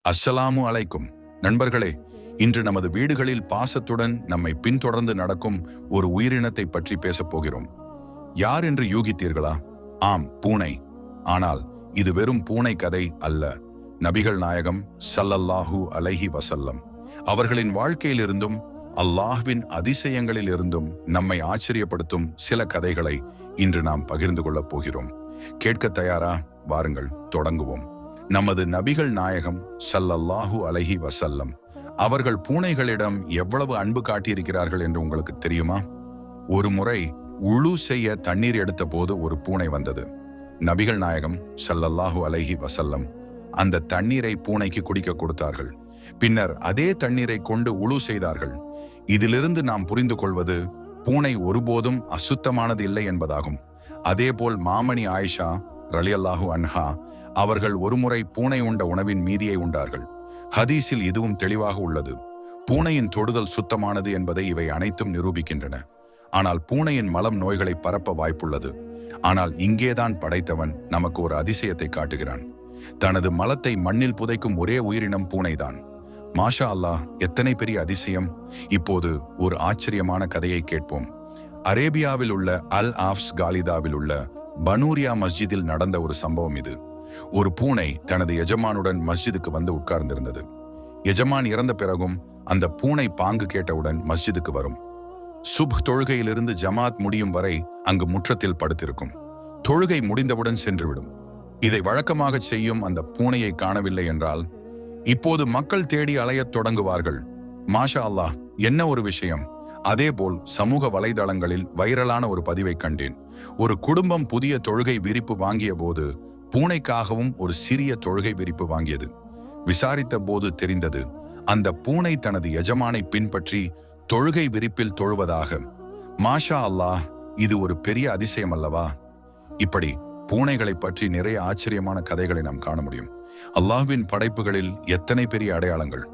அஸ்ஸலாமு அலைக்கும் நண்பர்களே, இன்று நமது வீடுகளில் பாசத்துடன் நம்மை பின்தொடர்ந்து நடக்கும் ஒரு உயிரினத்தை பற்றி பேசப் போகிறோம். யார் என்று யூகித்தீர்களா? ஆம், பூனை. ஆனால் இது வெறும் பூனை கதை அல்ல. நபிகள் நாயகம் ஸல்லல்லாஹு அலைஹி வஸல்லம் அவர்களின் வாழ்க்கையிலிருந்தும் அல்லாஹ்வின் அதிசயங்களிலிருந்தும் நம்மை ஆச்சரியப்படுத்தும் சில கதைகளை இன்று நாம் பகிர்ந்து கொள்ளப் போகிறோம். கேட்க தயாரா? வாருங்கள், தொடங்குவோம். நமது நபிகள் நாயகம் ஸல்லல்லாஹு அலைஹி வஸல்லம் அவர்கள் பூனைகளிடம் எவ்வளவு அன்பு காட்டியிருக்கிறார்கள் என்று உங்களுக்கு தெரியுமா? ஒரு முறை உழு செய்ய தண்ணீர் எடுத்த போது ஒரு பூனை வந்தது. நபிகள் நாயகம் ஸல்லல்லாஹு அலைஹி வஸல்லம் அந்த தண்ணீரை பூனைக்கு குடிக்க கொடுத்தார்கள். பின்னர் அதே தண்ணீரை கொண்டு உழு செய்தார்கள். இதிலிருந்து நாம் புரிந்து கொள்வது, பூனை ஒருபோதும் அசுத்தமானது இல்லை என்பதாகும். அதேபோல் மாமணி ஆயிஷா ரலியல்லாஹு அன்ஹா அவர்கள் ஒருமுறை பூனை உண்ட உணவின் மீதியை உண்டார்கள். ஹதீஸில் இதுவும் தெளிவாக உள்ளது. பூனையின் தொடுதல் சுத்தமானது என்பதை இவை அனைத்தும் நிரூபிக்கின்றன. ஆனால் பூனையின் மலம் நோய்களை பரப்ப வாய்ப்புள்ளது. ஆனால் இங்கேதான் படைத்தவன் நமக்கு ஒரு அதிசயத்தை காட்டுகிறான். தனது மலத்தை மண்ணில் புதைக்கும் ஒரே உயிரினம் பூனைதான். மாஷா அல்லாஹ், எத்தனை பெரிய அதிசயம்! இப்போது ஒரு ஆச்சரியமான கதையை கேட்போம். அரேபியாவில் உள்ள அல் ஆஃப்ஸ் காலிதாவில் உள்ள பனூரியா மஸ்ஜிதில் நடந்த ஒரு சம்பவம் இது. ஒரு பூனை தனது எஜமானுடன் மஸ்ஜிதுக்கு வந்து உட்கார்ந்திருந்தது. எஜமான் இறந்த பிறகும் அந்த பூனை பாங்கு கேட்டவுடன் மஸ்ஜிதுக்கு வரும். சுப்ஹ் தொழுகையிலிருந்து ஜமாத் முடியும் வரை அங்கு முற்றத்தில் படுத்திருக்கும். தொழுகை முடிந்தவுடன் சென்றுவிடும். இதை வழக்கமாக செய்யும் அந்த பூனையை காணவில்லை என்றால் இப்போது மக்கள் தேடி அலையத் தொடங்குவார்கள். மாஷா அல்லாஹ், என்ன ஒரு விஷயம்! அதேபோல் சமூக வலைதளங்களில் வைரலான ஒரு பதிவை கண்டேன். ஒரு குடும்பம் புதிய தொழுகை விரிப்பு வாங்கிய போது பூனைக்காகவும் ஒரு சிறிய தொழுகை விரிப்பு வாங்கியது. விசாரித்த போது தெரிந்தது, அந்த பூனை தனது எஜமானை பின்பற்றி தொழுகை விரிப்பில் தொழுவதாக. மாஷா அல்லாஹ், இது ஒரு பெரிய அதிசயம் அல்லவா? இப்படி பூனைகளை பற்றி நிறைய ஆச்சரியமான கதைகளை நாம் காண முடியும். அல்லாஹ்வின் படைப்புகளில் எத்தனை பெரிய அடையாளங்கள்!